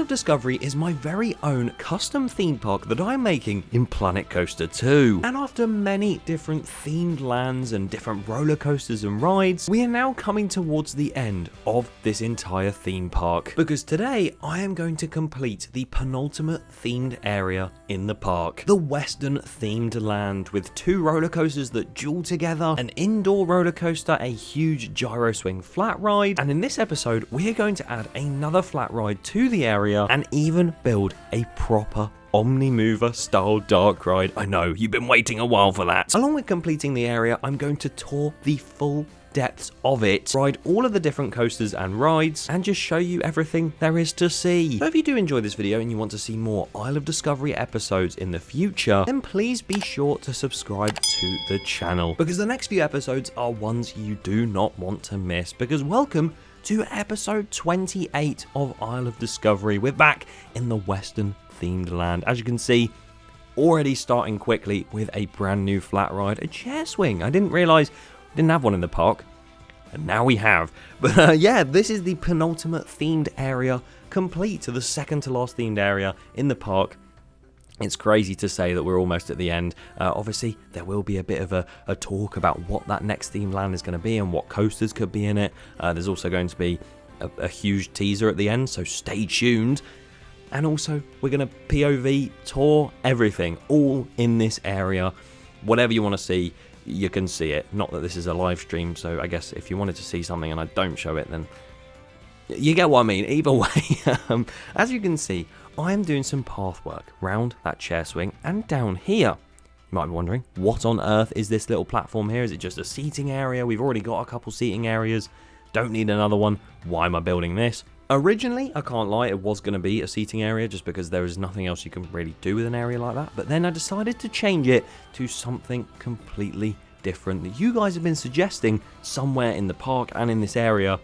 Isle of Discovery is my very own custom theme park that I'm making in Planet Coaster 2. And after many different themed lands and different roller coasters and rides, we are now coming towards the end of this entire theme park. Because today I am going to complete the penultimate themed area in the park. The Western themed land with 2 roller coasters that duel together, an indoor roller coaster, a huge gyro swing flat ride, and in this episode we are going to add another flat ride to the area and even build a proper Omni-Mover style dark ride. I know, you've been waiting a while for that. Along with completing the area, I'm going to tour the full depths of it, ride all of the different coasters and rides, and just show you everything there is to see. So if you do enjoy this video and you want to see more Isle of Discovery episodes in the future, then please be sure to subscribe to the channel, because the next few episodes are ones you do not want to miss. Because welcome to episode 28 of Isle of Discovery. We're back in the Western themed land. As you can see, already starting quickly with a brand new flat ride, a chair swing. I didn't realise we didn't have one in the park, and now we have. But yeah, this is the penultimate themed area complete, to the second to last themed area in the park. It's crazy to say that we're almost at the end. Obviously, there will be a bit of a talk about what that next themed land is going to be and what coasters could be in it. There's also going to be a huge teaser at the end, so stay tuned. And also, we're going to POV tour everything, all in this area. Whatever you want to see, you can see it. Not that this is a live stream, so I guess if you wanted to see something and I don't show it, then you get what I mean. Either way, as you can see, I am doing some path work round that chair swing and down here. You might be wondering, what on earth is this little platform here? Is it just a seating area? We've already got a couple seating areas. Don't need another one. Why am I building this? Originally, I can't lie, it was going to be a seating area just because there is nothing else you can really do with an area like that. But then I decided to change it to something completely different that you guys have been suggesting somewhere in the park and in this area,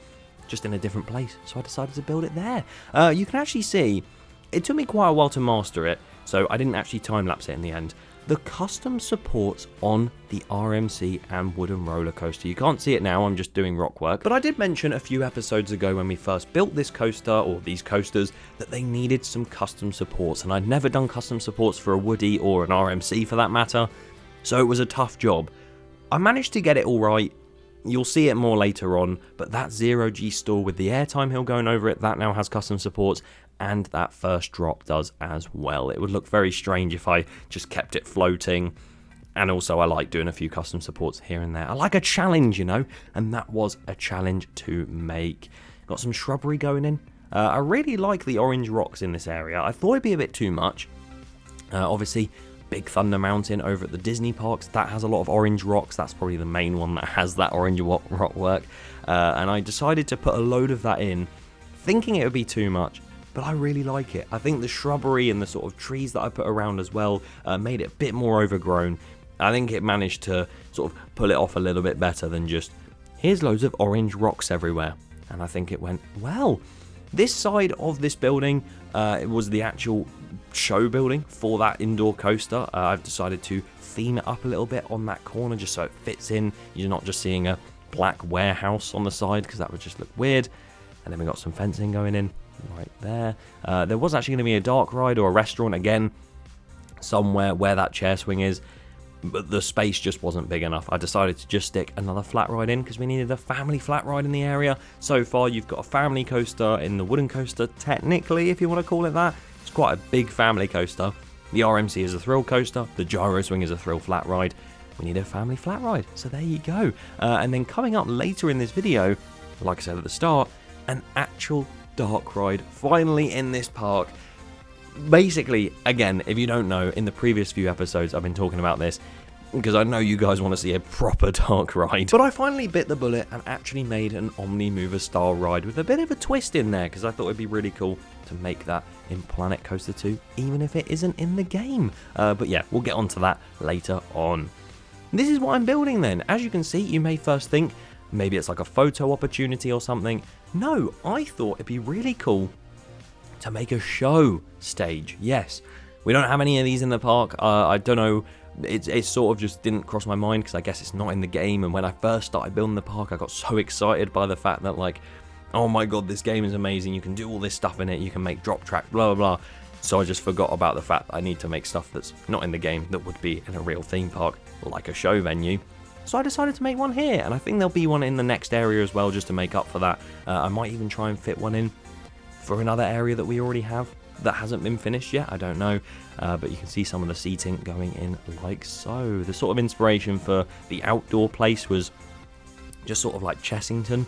just in a different place. So I decided to build it there. You can actually see, it took me quite a while to master it, so I didn't actually time-lapse it in the end. The custom supports on the RMC and wooden roller coaster. You can't see it now, I'm just doing rock work. But I did mention a few episodes ago when we first built this coaster, or these coasters, that they needed some custom supports. And I'd never done custom supports for a Woody or an RMC for that matter. So it was a tough job. I managed to get it all right. You'll see it more later on, but that 0G stall with the airtime hill going over it, that now has custom supports, and that first drop does as well. It would look very strange if I just kept it floating, and also I like doing a few custom supports here and there. I like a challenge, you know, and that was a challenge to make. Got some shrubbery going in. I really like the orange rocks in this area. I thought it'd be a bit too much. Obviously, Big Thunder Mountain over at the Disney parks, that has a lot of orange rocks. That's probably the main one that has that orange rock work. And I decided to put a load of that in, thinking it would be too much, but I really like it. I think the shrubbery and the sort of trees that I put around as well made it a bit more overgrown. I think it managed to sort of pull it off a little bit better than just, here's loads of orange rocks everywhere. And I think it went well. This side of this building, it was the actual show building for that indoor coaster. I've decided to theme it up a little bit on that corner just so it fits in. You're not just seeing a black warehouse on the side, because that would just look weird. And then we got some fencing going in right there. There was actually going to be a dark ride or a restaurant again somewhere where that chair swing is, but the space just wasn't big enough. I decided to just stick another flat ride in because we needed a family flat ride in the area. So far you've got a family coaster in the wooden coaster, technically, if you want to call it that. It's quite a big family coaster. The RMC is a thrill coaster, the gyro swing is a thrill flat ride. We need a family flat ride, so there you go. And then coming up later in this video, like I said at the start, an actual dark ride finally in this park. Basically, again, if you don't know, in the previous few episodes I've been talking about this because I know you guys want to see a proper dark ride, but I finally bit the bullet and actually made an Omni-Mover style ride with a bit of a twist in there, because I thought it'd be really cool to make that in Planet Coaster 2, even if it isn't in the game. But yeah, we'll get onto that later on. This is what I'm building then. As you can see, you may first think maybe it's like a photo opportunity or something. No, I thought it'd be really cool to make a show stage. Yes, we don't have any of these in the park. I don't know, it sort of just didn't cross my mind because I guess it's not in the game. And when I first started building the park, I got so excited by the fact that like oh my god, this game is amazing, you can do all this stuff in it, you can make drop tracks, blah blah blah. So I just forgot about the fact that I need to make stuff that's not in the game that would be in a real theme park, like a show venue. So I decided to make one here, and I think there'll be one in the next area as well, just to make up for that. I might even try and fit one in for another area that we already have that hasn't been finished yet, I don't know. But you can see some of the seating going in like so. The sort of inspiration for the outdoor place was just sort of like Chessington.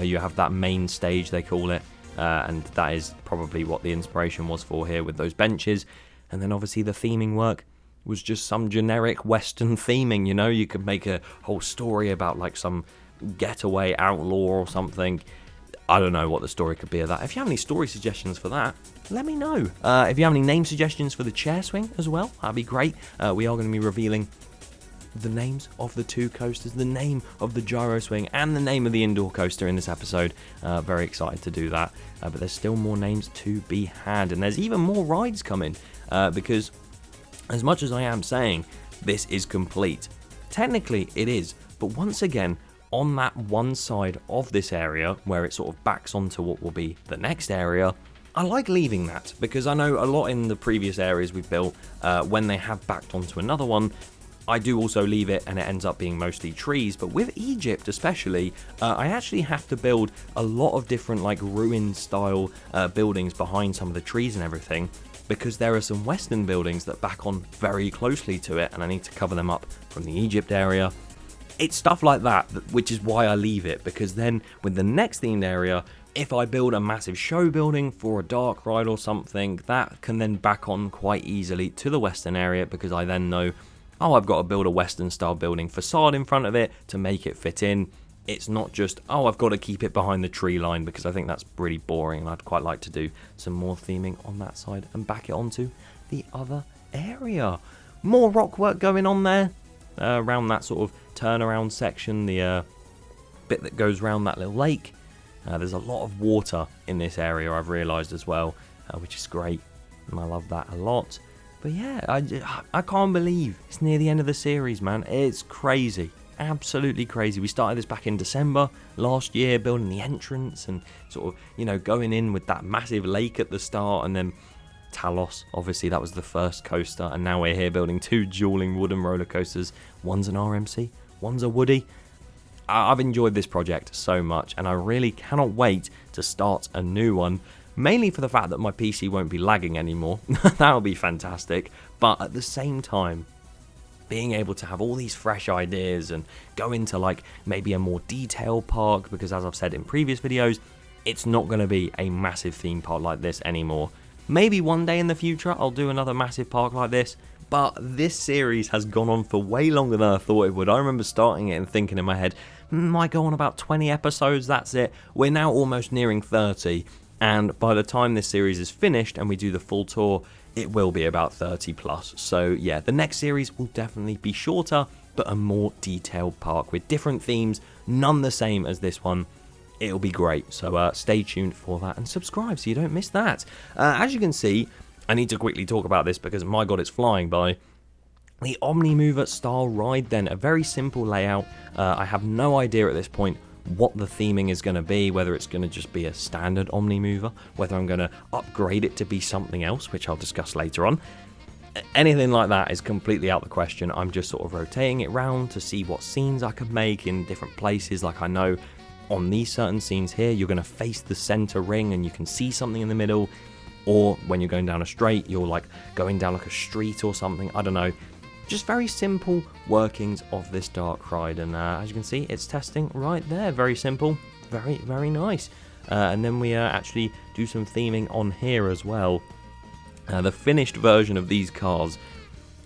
You have that main stage, they call it, and that is probably what the inspiration was for here with those benches. And then obviously the theming work was just some generic Western theming, you know. You could make a whole story about like some getaway outlaw or something. I don't know what the story could be of that. If you have any story suggestions for that, let me know. If you have any name suggestions for the chair swing as well, that'd be great. We are going to be revealing the names of the 2 coasters, the name of the gyro swing, and the name of the indoor coaster in this episode. Very excited to do that. But there's still more names to be had, and there's even more rides coming, because as much as I am saying this is complete, technically it is, but once again, on that one side of this area where it sort of backs onto what will be the next area, I like leaving that, because I know a lot in the previous areas we've built, when they have backed onto another one, I do also leave it and it ends up being mostly trees. But with Egypt especially, I actually have to build a lot of different like ruin style buildings behind some of the trees and everything, because there are some Western buildings that back on very closely to it and I need to cover them up from the Egypt area. It's stuff like that, which is why I leave it, because then with the next themed area, if I build a massive show building for a dark ride or something, that can then back on quite easily to the Western area, because I then know, oh, I've got to build a Western style building facade in front of it to make it fit in. It's not just, oh, I've got to keep it behind the tree line, because I think that's pretty boring, and I'd quite like to do some more theming on that side and back it onto the other area. More rock work going on there, around that sort of turnaround section, the bit that goes around that little lake. There's a lot of water in this area, I've realised as well, which is great, and I love that a lot. But yeah, I can't believe it's near the end of the series, man. It's crazy, absolutely crazy. We started this back in December last year, building the entrance and sort of, you know, going in with that massive lake at the start, and then Talos, obviously that was the first coaster, and now we're here building 2 dueling wooden roller coasters. One's an RMC, one's a Woody. I've enjoyed this project so much, and I really cannot wait to start a new one, mainly for the fact that my PC won't be lagging anymore. That'll be fantastic. But at the same time, being able to have all these fresh ideas and go into like maybe a more detailed park, because as I've said in previous videos, it's not going to be a massive theme park like this anymore. Maybe one day in the future I'll do another massive park like this, but this series has gone on for way longer than I thought it would. I remember starting it and thinking in my head, I go on about 20 episodes, that's it. We're now almost nearing 30, and by the time this series is finished and we do the full tour, it will be about 30 plus. So yeah, the next series will definitely be shorter, but a more detailed park with different themes, none the same as this one. It'll be great, so stay tuned for that and subscribe so you don't miss that. As you can see, I need to quickly talk about this because my god, it's flying by. The Omnimover style ride then, a very simple layout. I have no idea at this point what the theming is going to be, whether it's going to just be a standard Omnimover, whether I'm going to upgrade it to be something else, which I'll discuss later on. Anything like that is completely out of the question. I'm just sort of rotating it round to see what scenes I could make in different places. Like I know on these certain scenes here, you're going to face the center ring and you can see something in the middle, or when you're going down a straight, you're like going down like a street or something. I don't know. Just very simple workings of this dark ride, and as you can see, it's testing right there. Very simple, very, very nice. And then we actually do some theming on here as well. The finished version of these cars,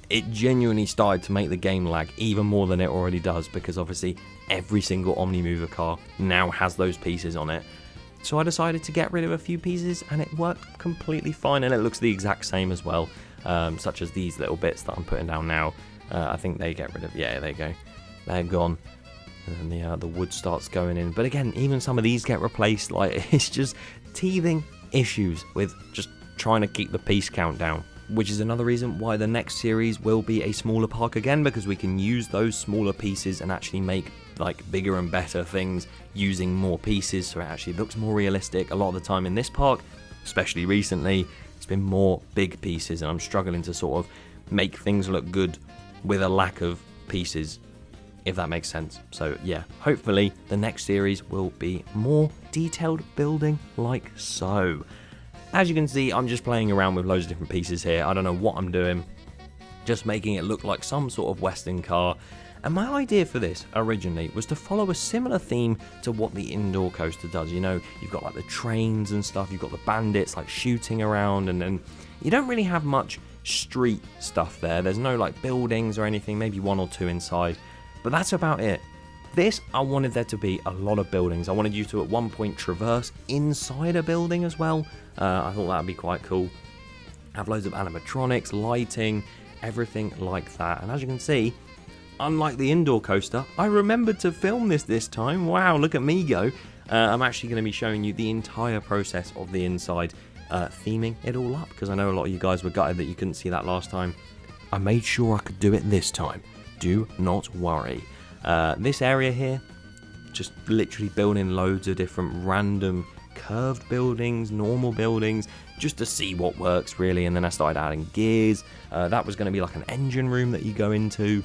it genuinely started to make the game lag even more than it already does, because obviously every single Omnimover car now has those pieces on it. So I decided to get rid of a few pieces, and it worked completely fine, and it looks the exact same as well. Such as these little bits that I'm putting down now. I think they get rid of, yeah, there you go, they're gone, and then the wood starts going in. But again, even some of these get replaced. Like, it's just teething issues with just trying to keep the piece count down. which is another reason why the next series will be a smaller park again, because we can use those smaller pieces and actually make like bigger and better things using more pieces, so it actually looks more realistic. A lot of the time in this park, especially recently, it's been more big pieces, and I'm struggling to sort of make things look good with a lack of pieces, if that makes sense. So yeah, hopefully the next series will be more detailed building like so. As you can see, I'm just playing around with loads of different pieces here. I don't know what I'm doing, just making it look like some sort of Western car. And my idea for this originally was to follow a similar theme to what the indoor coaster does. You know, you've got like the trains and stuff, you've got the bandits like shooting around, and then you don't really have much street stuff there. There's no like buildings or anything, maybe one or two inside, but that's about it. This, I wanted there to be a lot of buildings. I wanted you to at one point traverse inside a building as well. I thought that would be quite cool. Have loads of animatronics, lighting, everything like that. And as you can see, unlike the indoor coaster, I remembered to film this time. Wow, look at me go. I'm actually going to be showing you the entire process of the inside, theming it all up, because I know a lot of you guys were gutted that you couldn't see that last time. I made sure I could do it this time. Do not worry. This area here, just literally building loads of different random curved buildings, normal buildings, just to see what works really. And then I started adding gears. That was going to be like an engine room that you go into.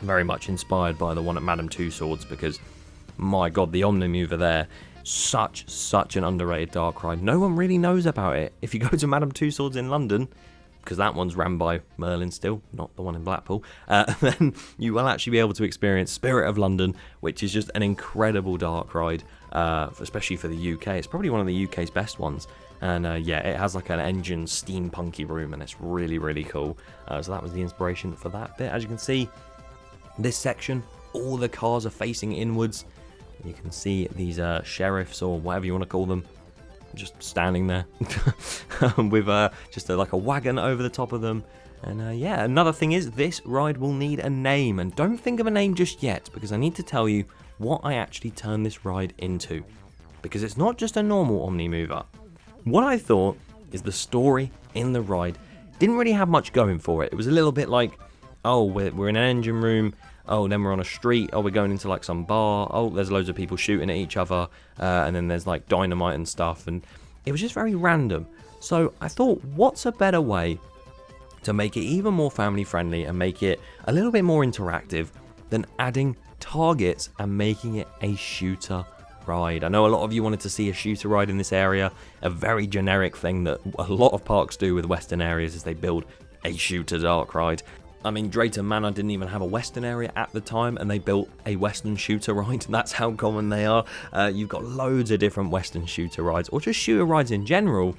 Very much inspired by the one at Madame Tussauds, because my god, the Omnimover there, such an underrated dark ride. No one really knows about it. If you go to Madame Tussauds in London, because that one's ran by Merlin still, not the one in Blackpool, then you will actually be able to experience Spirit of London, which is just an incredible dark ride, especially for the UK. It's probably one of the UK's best ones. And yeah, it has like an engine steampunky room, and it's really, really cool. So that was the inspiration for that bit. As you can see, this section, all the cars are facing inwards. You can see these sheriffs, or whatever you want to call them, just standing there with just like a wagon over the top of them. And yeah, another thing is, this ride will need a name, and don't think of a name just yet, because I need to tell you what I actually turned this ride into, because it's not just a normal Omnimover. What I thought is the story in the ride didn't really have much going for it. It was a little bit like, oh, we're in an engine room, oh, then we're on a street, oh, we're going into like some bar, oh, there's loads of people shooting at each other, and then there's like dynamite and stuff, and it was just very random. So I thought, what's a better way to make it even more family friendly and make it a little bit more interactive than adding targets and making it a shooter ride. I know a lot of you wanted to see a shooter ride in this area. A very generic thing that a lot of parks do with Western areas is they build a shooter dark ride. I mean, Drayton Manor didn't even have a Western area at the time, and they built a Western shooter ride. That's how common they are. You've got loads of different Western shooter rides, or just shooter rides in general.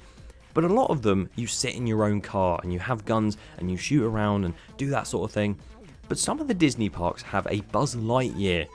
But a lot of them, you sit in your own car and you have guns and you shoot around and do that sort of thing. But some of the Disney parks have a Buzz Lightyear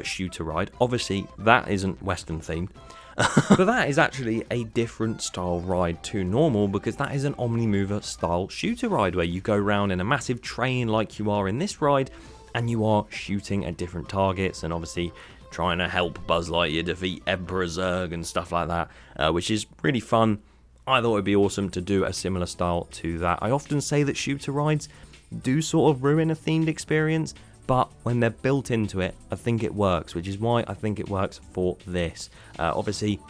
shooter ride. Obviously, that isn't Western themed. But that is actually a different style ride to normal, because that is an Omnimover style shooter ride where you go around in a massive train like you are in this ride, and you are shooting at different targets and obviously trying to help Buzz Lightyear defeat Emperor Zurg and stuff like that, which is really fun. I thought it'd be awesome to do a similar style to that. I often say that shooter rides do sort of ruin a themed experience, but when they're built into it, I think it works, which is why I think it works for this. Obviously,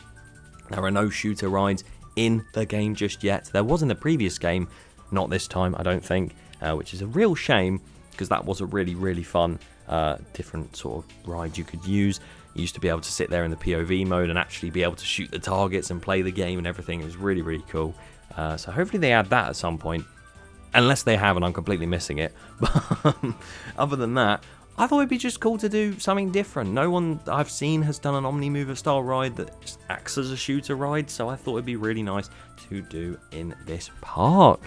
there are no shooter rides in the game just yet. There was in the previous game, not this time, I don't think, which is a real shame, because that was a really, really fun, different sort of ride you could use. You used to be able to sit there in the POV mode and actually be able to shoot the targets and play the game and everything. It was really, really cool. So hopefully they add that at some point. Unless they have and I'm completely missing it. But other than that, I thought it'd be just cool to do something different. No one I've seen has done an Omnimover style ride that just acts as a shooter ride, so I thought it'd be really nice to do in this park.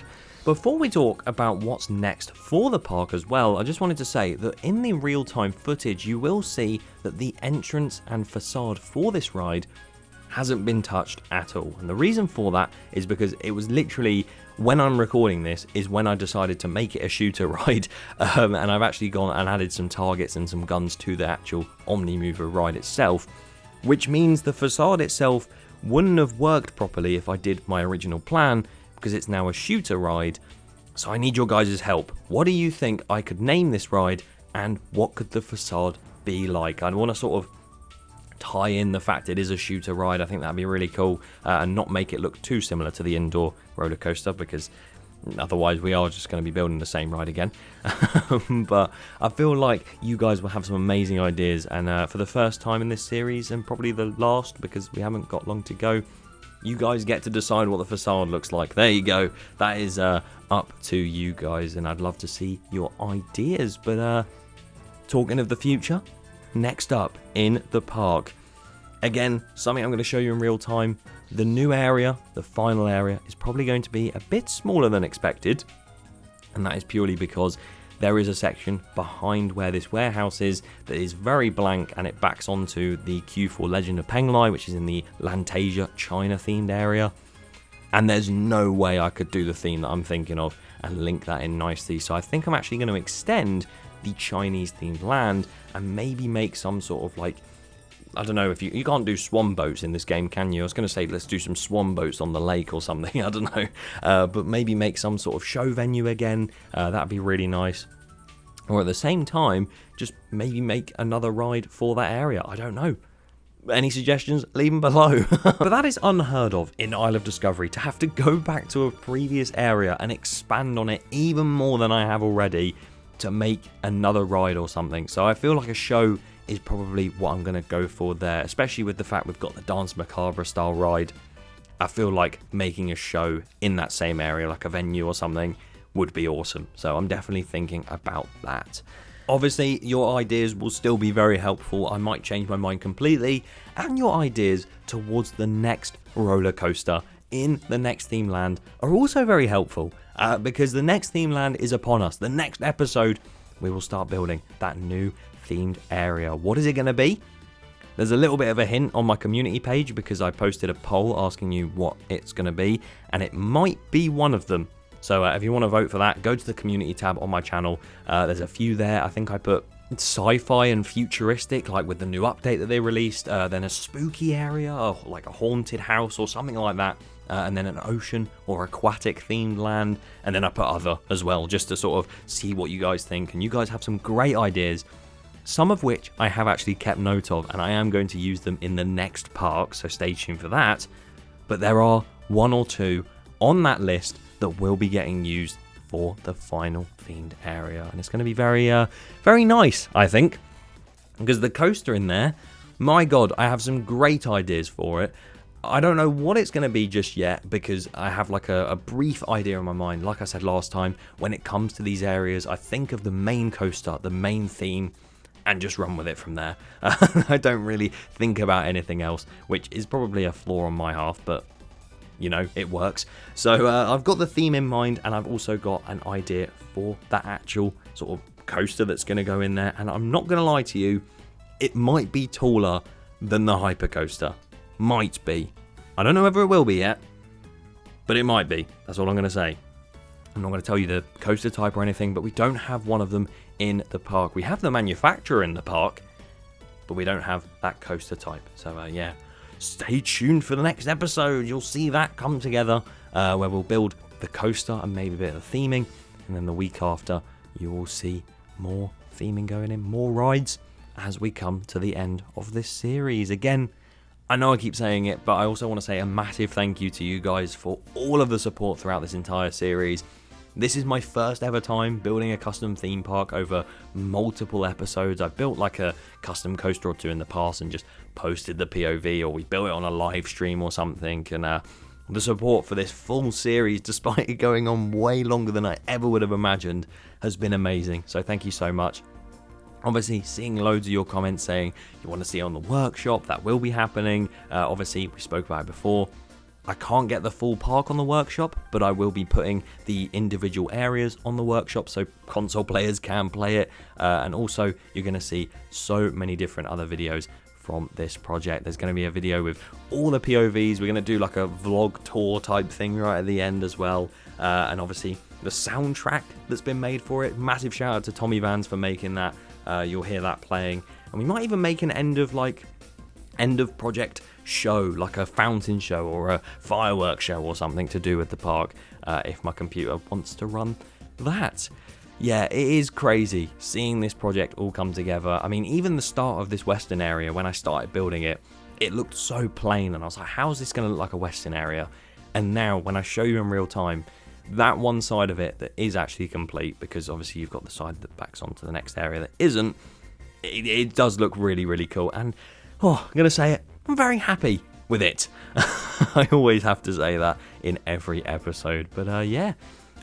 Before we talk about what's next for the park as well, I just wanted to say that in the real-time footage, you will see that the entrance and facade for this ride hasn't been touched at all. And the reason for that is because it was literally, when I'm recording this, is when I decided to make it a shooter ride. And I've actually gone and added some targets and some guns to the actual Omnimover ride itself, which means the facade itself wouldn't have worked properly if I did my original plan, because it's now a shooter ride. So I need your guys' help. What do you think I could name this ride, and what could the facade be like? I want to sort of tie in the fact it is a shooter ride. I think that'd be really cool, and not make it look too similar to the indoor roller coaster, because otherwise we are just going to be building the same ride again. But I feel like you guys will have some amazing ideas, and for the first time in this series, and probably the last, because we haven't got long to go, you guys get to decide what the facade looks like. There you go. That is up to you guys, and I'd love to see your ideas. But talking of the future, next up in the park, again, something I'm going to show you in real time. The new area, the final area, is probably going to be a bit smaller than expected, and that is purely because there is a section behind where this warehouse is that is very blank, and it backs onto the Q4 Legend of Penglai, which is in the Lantasia China themed area. And there's no way I could do the theme that I'm thinking of and link that in nicely. So I think I'm actually going to extend the Chinese themed land and maybe make some sort of like, I don't know, if you can't do swan boats in this game, can you? I was going to say let's do some swan boats on the lake or something, I don't know. But maybe make some sort of show venue again. That'd be really nice. Or at the same time, just maybe make another ride for that area. I don't know. Any suggestions? Leave them below. But that is unheard of in Isle of Discovery, to have to go back to a previous area and expand on it even more than I have already to make another ride or something. So I feel like a show is probably what I'm going to go for there, especially with the fact we've got the Dance Macabre style ride. I feel like making a show in that same area, like a venue or something, would be awesome. So I'm definitely thinking about that. Obviously, your ideas will still be very helpful. I might change my mind completely, and your ideas towards the next roller coaster in the next theme land are also very helpful, because the next theme land is upon us. The next episode, we will start building that new themed area. What is it going to be? There's a little bit of a hint on my community page, because I posted a poll asking you what it's going to be, and it might be one of them. So if you want to vote for that, go to the community tab on my channel. There's a few there. I think I put sci-fi and futuristic, like with the new update that they released. Then a spooky area, or like a haunted house or something like that. And then an ocean or aquatic themed land. And then I put other as well, just to sort of see what you guys think. And you guys have some great ideas, some of which I have actually kept note of, and I am going to use them in the next park, so stay tuned for that. But there are one or two on that list that will be getting used for the final themed area, and it's going to be very nice, I think, because the coaster in there, my god, I have some great ideas for it. I don't know what it's going to be just yet, because I have like a brief idea in my mind. Like I said last time, when it comes to these areas, I think of the main coaster, the main theme, and just run with it from there. I don't really think about anything else, which is probably a flaw on my half, but you know, it works. So I've got the theme in mind, and I've also got an idea for that actual sort of coaster that's going to go in there. And I'm not going to lie to you, it might be taller than the hyper coaster. Might be. I don't know whether it will be yet, but it might be. That's all I'm going to say. I'm not going to tell you the coaster type or anything, but we don't have one of them in the park. We have the manufacturer in the park, but we don't have that coaster type. So yeah. Stay tuned for the next episode. You'll see that come together, where we'll build the coaster and maybe a bit of the theming, and then the week after you will see more theming going in, more rides, as we come to the end of this series. Again, I know I keep saying it, but I also want to say a massive thank you to you guys for all of the support throughout this entire series. This is my first ever time building a custom theme park over multiple episodes. I've built like a custom coaster or two in the past and just posted the POV, or we built it on a live stream or something. And the support for this full series, despite it going on way longer than I ever would have imagined, has been amazing. So thank you so much. Obviously, seeing loads of your comments saying you want to see it on the workshop, that will be happening. Obviously, we spoke about it before. I can't get the full park on the workshop, but I will be putting the individual areas on the workshop so console players can play it. And also, you're going to see so many different other videos from this project. There's going to be a video with all the POVs. We're going to do like a vlog tour type thing right at the end as well. And obviously, the soundtrack that's been made for it. Massive shout out to Tommy Vans for making that. You'll hear that playing. And we might even make an end of project show, like a fountain show or a fireworks show or something to do with the park. if my computer wants to run that. Yeah, it is crazy seeing this project all come together. I mean, even the start of this western area, when I started building it, it looked so plain, and I was like, how is this going to look like a western area? And now, when I show you in real time, that one side of it that is actually complete, because obviously you've got the side that backs onto the next area that isn't, it does look really, really cool. And, I'm going to say it, I'm very happy with it. I always have to say that in every episode. But yeah,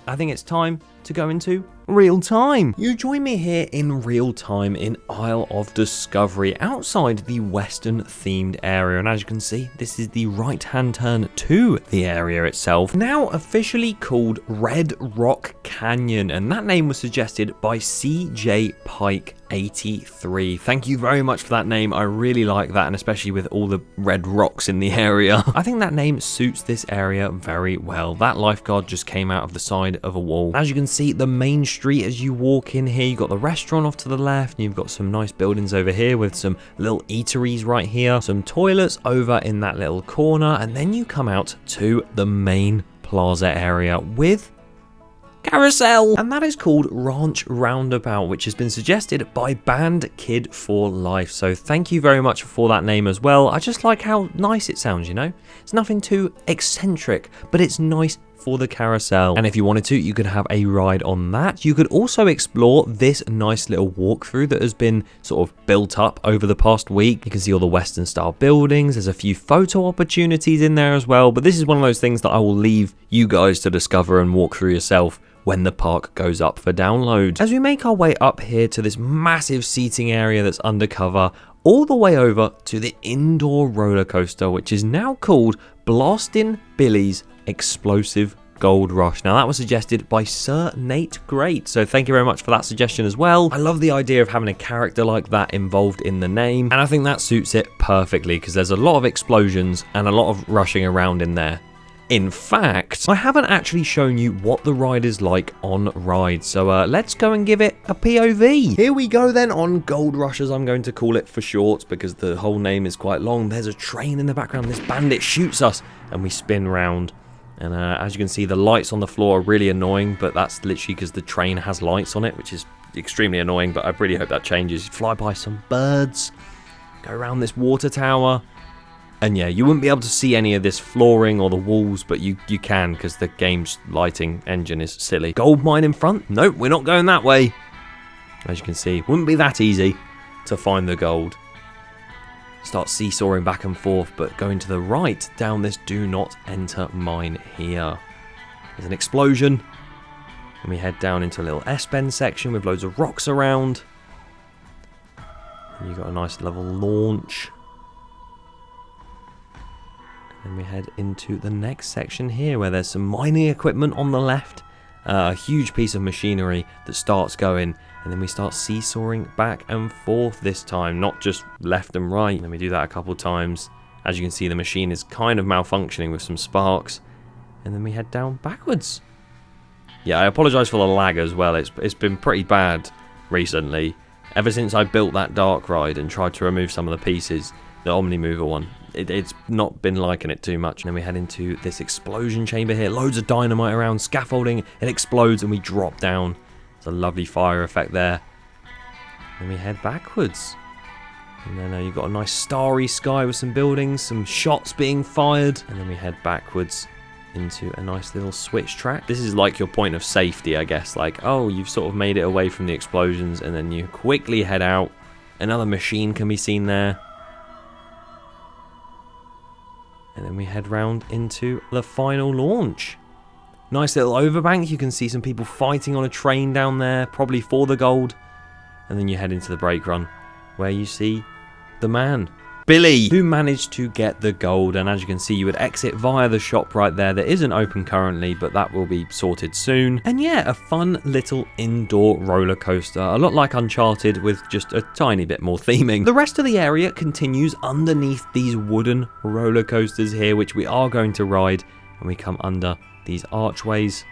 I think it's time to go into real time. You join me here in real time in Isle of Discovery, outside the western themed area, and as you can see, this is the right hand turn to the area itself, now officially called Red Rock Canyon, and that name was suggested by CJ Pike 83. Thank you very much for that name. I really like that, and especially with all the red rocks in the area. I think that name suits this area very well. That lifeguard just came out of the side of a wall. As you can see, the main street as you walk in here, you've got the restaurant off to the left, and you've got some nice buildings over here with some little eateries right here, some toilets over in that little corner, and then you come out to the main plaza area with carousel, and that is called Ranch Roundabout, which has been suggested by Band Kid for Life. So thank you very much for that name as well. I just like how nice it sounds, you know? It's nothing too eccentric, but it's nice for the carousel. And if you wanted to, you could have a ride on that. You could also explore this nice little walkthrough that has been sort of built up over the past week. You can see all the Western style buildings. There's a few photo opportunities in there as well, but this is one of those things that I will leave you guys to discover and walk through yourself when the park goes up for download. As we make our way up here to this massive seating area that's undercover, all the way over to the indoor roller coaster, which is now called Blastin' Billy's Explosive Gold Rush. Now that was suggested by Sir Nate Great, so thank you very much for that suggestion as well. I love the idea of having a character like that involved in the name, and I think that suits it perfectly because there's a lot of explosions and a lot of rushing around in there. In fact, I haven't actually shown you what the ride is like on ride, so let's go and give it a POV. Here we go then on Gold Rush, as I'm going to call it for short, because the whole name is quite long. There's a train in the background. This bandit shoots us, and we spin round. And as you can see, the lights on the floor are really annoying, but that's literally because the train has lights on it, which is extremely annoying, but I really hope that changes. You fly by some birds, go around this water tower. And yeah, you wouldn't be able to see any of this flooring or the walls, but you can because the game's lighting engine is silly. Gold mine in front? Nope, we're not going that way. As you can see, wouldn't be that easy to find the gold. Start seesawing back and forth, but going to the right down this do not enter mine here. There's an explosion. And we head down into a little S-bend section with loads of rocks around. And you've got a nice level launch. Then we head into the next section here where there's some mining equipment on the left, a huge piece of machinery that starts going, and then we start seesawing back and forth this time, not just left and right. And then we do that a couple times. As you can see, the machine is kind of malfunctioning with some sparks, and then we head down backwards. Yeah, I apologise for the lag as well. It's been pretty bad recently. Ever since I built that dark ride and tried to remove some of the pieces, the Omnimover one, it's not been liking it too much. And then we head into this explosion chamber here. Loads of dynamite around, scaffolding. It explodes and we drop down. There's a lovely fire effect there. Then we head backwards. And then you've got a nice starry sky with some buildings, some shots being fired. And then we head backwards into a nice little switch track. This is like your point of safety, I guess. Like, oh, you've sort of made it away from the explosions, and then you quickly head out. Another machine can be seen there. And then we head round into the final launch. Nice little overbank. You can see some people fighting on a train down there, probably for the gold. And then you head into the brake run, where you see the man, Billy, who managed to get the gold. And as you can see, you would exit via the shop right there that isn't open currently, but that will be sorted soon. And yeah, a fun little indoor roller coaster, a lot like Uncharted with just a tiny bit more theming. The rest of the area continues underneath these wooden roller coasters here, which we are going to ride, and we come under these archways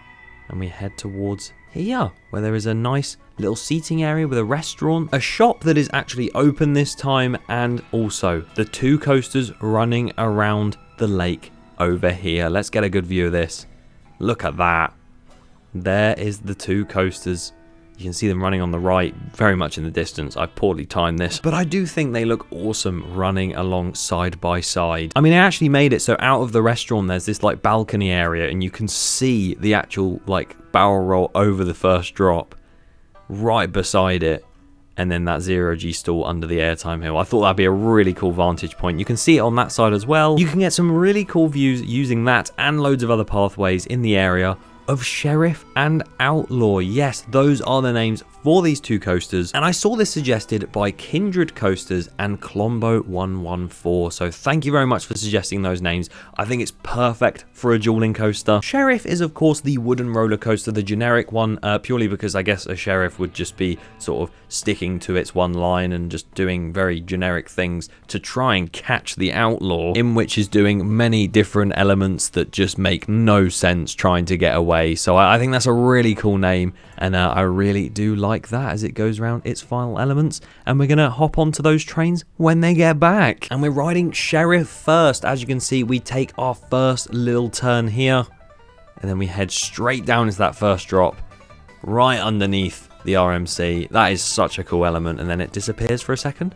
and we head towards here, where there is a nice little seating area with a restaurant, a shop that is actually open this time, and also the two coasters running around the lake over here. Let's get a good view of this. Look at that. There is the two coasters. You can see them running on the right, very much in the distance. I've poorly timed this, but I do think they look awesome running along side by side. I mean, I actually made it so out of the restaurant, there's this like balcony area, and you can see the actual like barrel roll over the first drop right beside it, and then that 0G stall under the airtime hill. I thought that'd be a really cool vantage point. You can see it on that side as well. You can get some really cool views using that and loads of other pathways in the area of Sheriff and Outlaw. Yes, those are the names for these two coasters, and I saw this suggested by Kindred Coasters and Clombo114, so thank you very much for suggesting those names. I think it's perfect for a dueling coaster. Sheriff is of course the wooden roller coaster, the generic one, purely because I guess a Sheriff would just be sort of sticking to its one line and just doing very generic things to try and catch the Outlaw, in which is doing many different elements that just make no sense trying to get away. So I think that's a really cool name, and I really do like that as it goes around its final elements. And we're gonna hop onto those trains when they get back, and we're riding Sheriff first. As you can see, we take our first little turn here, and then we head straight down into that first drop right underneath the RMC. That is such a cool element, and then it disappears for a second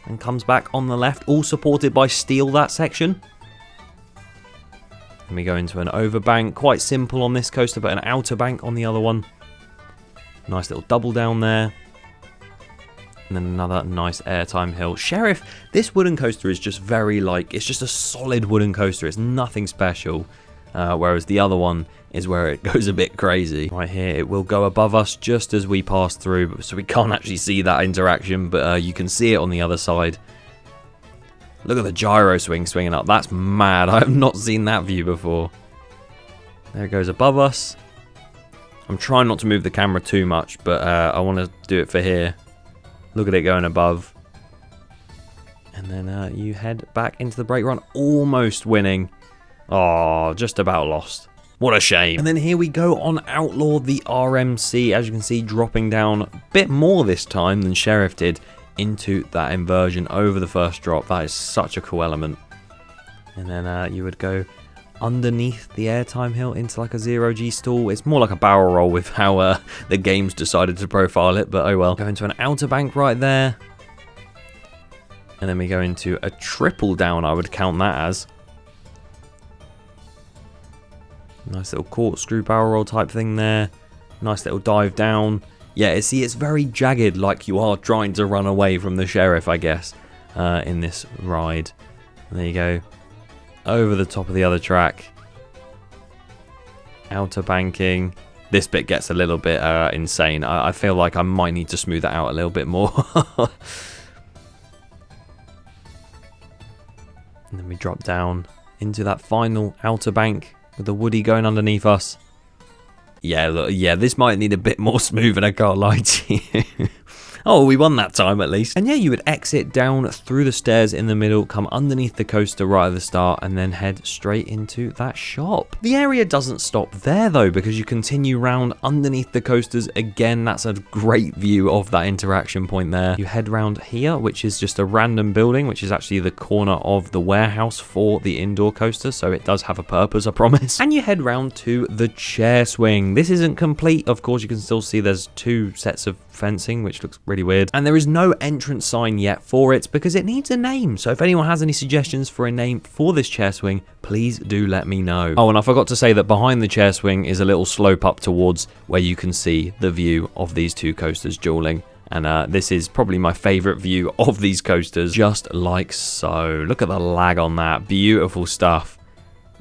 and comes back on the left, all supported by steel, that section. And we go into an overbank, quite simple on this coaster, but an outer bank on the other one. Nice little double down there. And then another nice airtime hill. Sheriff, this wooden coaster is just very like, it's just a solid wooden coaster. It's nothing special. Whereas the other one is where it goes a bit crazy. Right here, it will go above us just as we pass through, so we can't actually see that interaction, but you can see it on the other side. Look at the gyro swing swinging up. That's mad. I have not seen that view before. There it goes above us. I'm trying not to move the camera too much, but I want to do it for here. Look at it going above. And then you head back into the brake run, almost winning. Oh, just about lost. What a shame. And then here we go on Outlaw, the RMC. As you can see, dropping down a bit more this time than Sheriff did into that inversion over the first drop. That is such a cool element. And then you would go underneath the airtime hill into like a 0G stall. It's more like a barrel roll with how the game's decided to profile it, but oh well. Go into an outer bank right there. And then we go into a triple down, I would count that as. Nice little corkscrew barrel roll type thing there. Nice little dive down. Yeah, see, it's very jagged, like you are trying to run away from the Sheriff, I guess, in this ride. And there you go. Over the top of the other track. Outer banking. This bit gets a little bit insane. I feel like I might need to smooth that out a little bit more. And then we drop down into that final outer bank with the Woody going underneath us. Yeah, look, yeah, this might need a bit more smoothing, I can't lie to you. Oh, we won that time at least. And yeah, you would exit down through the stairs in the middle, come underneath the coaster right at the start, and then head straight into that shop. The area doesn't stop there though, because you continue round underneath the coasters. Again, that's a great view of that interaction point there. You head round here, which is just a random building, which is actually the corner of the warehouse for the indoor coaster, so it does have a purpose, I promise. And you head round to the chair swing. This isn't complete, of course. You can still see there's two sets of fencing, which looks really weird, and there is no entrance sign yet for it because it needs a name. So if anyone has any suggestions for a name for this chair swing, please do let me know. Oh, and I forgot to say that behind the chair swing is a little slope up towards where you can see the view of these two coasters dueling. And this is probably my favorite view of these coasters, just like so. Look at the lag on that. Beautiful stuff.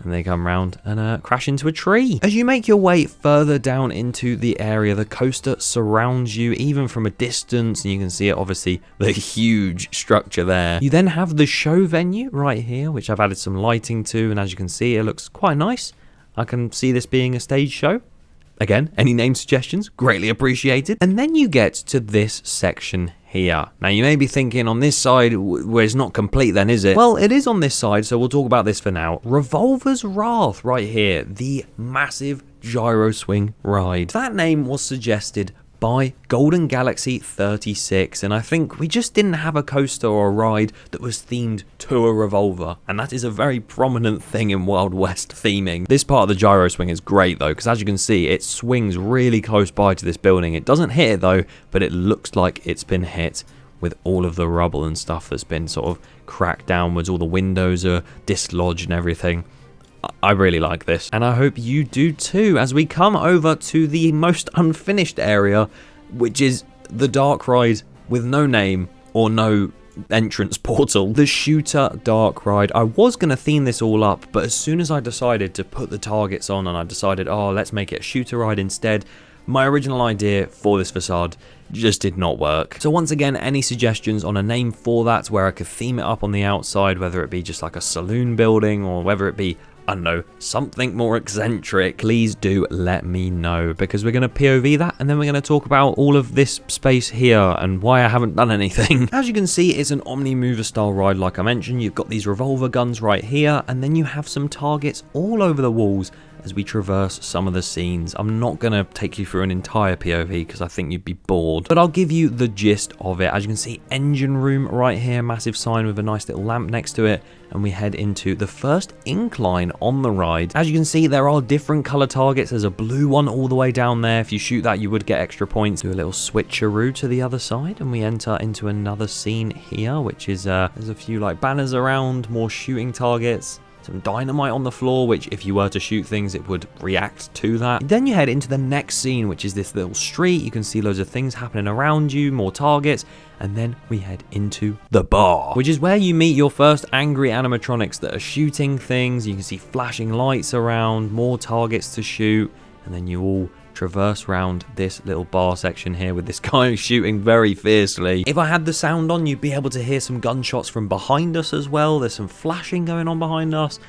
And they come round and crash into a tree. As you make your way further down into the area, the coaster surrounds you even from a distance, and you can see it, obviously, the huge structure there. You then have the show venue right here, which I've added some lighting to, and as you can see, it looks quite nice. I can see this being a stage show. Again, any name suggestions, greatly appreciated. And then you get to this section here. Now you may be thinking on this side, where it's not complete then, is it? Well, it is on this side, so we'll talk about this for now. Revolver's Wrath right here, the massive gyro swing ride. That name was suggested by Golden Galaxy 36, and I think we just didn't have a coaster or a ride that was themed to a revolver, and that is a very prominent thing in Wild West theming. This part of the gyro swing is great though, because as you can see, it swings really close by to this building. It doesn't hit it though, but it looks like it's been hit with all of the rubble and stuff that's been sort of cracked downwards. All the windows are dislodged and everything. I really like this, and I hope you do too, as we come over to the most unfinished area, which is the dark ride with no name or no entrance portal, the shooter dark ride. I was going to theme this all up, but as soon as I decided to put the targets on and I decided, oh, let's make it a shooter ride instead, my original idea for this facade just did not work. So once again, any suggestions on a name for that, where I could theme it up on the outside, whether it be just like a saloon building or whether it be, I don't know, something more eccentric, please do let me know, because we're going to POV that and then we're going to talk about all of this space here and why I haven't done anything. As you can see, it's an Omni Mover style ride like I mentioned. You've got these revolver guns right here, and then you have some targets all over the walls as we traverse some of the scenes. I'm not going to take you through an entire POV because I think you'd be bored, but I'll give you the gist of it. As you can see, engine room right here, massive sign with a nice little lamp next to it, and we head into the first incline on the ride. As you can see, there are different color targets. There's a blue one all the way down there. If you shoot that, you would get extra points. Do a little switcheroo to the other side, and we enter into another scene here, which is there's a few like banners around, more shooting targets. Some dynamite on the floor, which if you were to shoot things, it would react to that. Then you head into the next scene, which is this little street. You can see loads of things happening around you, more targets. And then we head into the bar, which is where you meet your first angry animatronics that are shooting things. You can see flashing lights around, more targets to shoot. And then you all traverse around this little bar section here with this guy shooting very fiercely. If I had the sound on, you'd be able to hear some gunshots from behind us as well. There's some flashing going on behind us.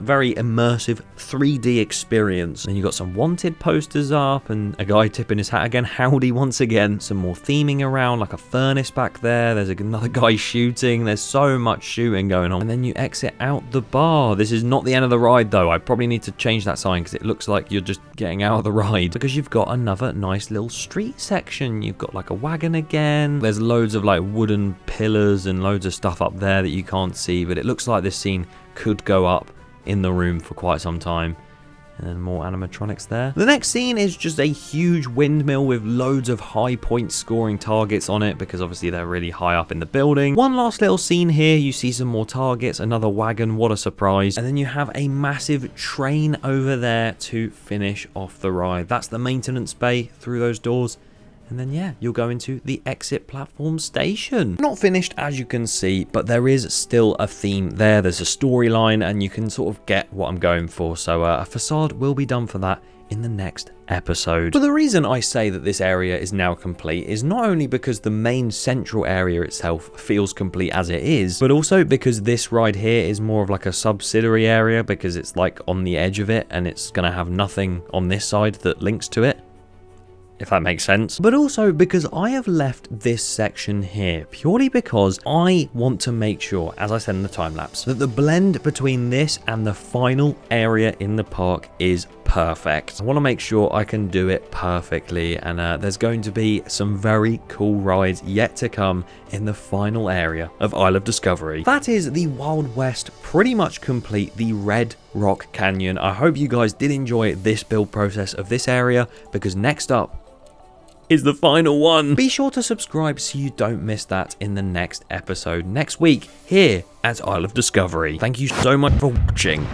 Very immersive 3D experience. And you've got some wanted posters up and a guy tipping his hat again. Howdy once again. Some more theming around, like a furnace back there. There's another guy shooting. There's so much shooting going on. And then you exit out the bar. This is not the end of the ride though. I probably need to change that sign because it looks like you're just getting out of the ride, because you've got another nice little street section. You've got like a wagon again. There's loads of like wooden pillars and loads of stuff up there that you can't see, but it looks like this scene could go up in the room for quite some time. And then more animatronics there. The next scene is just a huge windmill with loads of high point scoring targets on it, because obviously they're really high up in the building. One last little scene here, you see some more targets, another wagon, what a surprise. And then you have a massive train over there to finish off the ride. That's the maintenance bay through those doors. And then, yeah, you'll go into the exit platform station. Not finished, as you can see, but there is still a theme there. There's a storyline, and you can sort of get what I'm going for. So a facade will be done for that in the next episode. But the reason I say that this area is now complete is not only because the main central area itself feels complete as it is, but also because this ride here is more of like a subsidiary area, because it's like on the edge of it and it's going to have nothing on this side that links to it, if that makes sense. But also because I have left this section here purely because I want to make sure, as I said in the time lapse, that the blend between this and the final area in the park is perfect. I want to make sure I can do it perfectly, and there's going to be some very cool rides yet to come in the final area of Isle of Discovery. That is the Wild West pretty much complete, the Red Rock Canyon. I hope you guys did enjoy this build process of this area, because next up is the final one. Be sure to subscribe so you don't miss that in the next episode next week here at Isle of Discovery. Thank you so much for watching.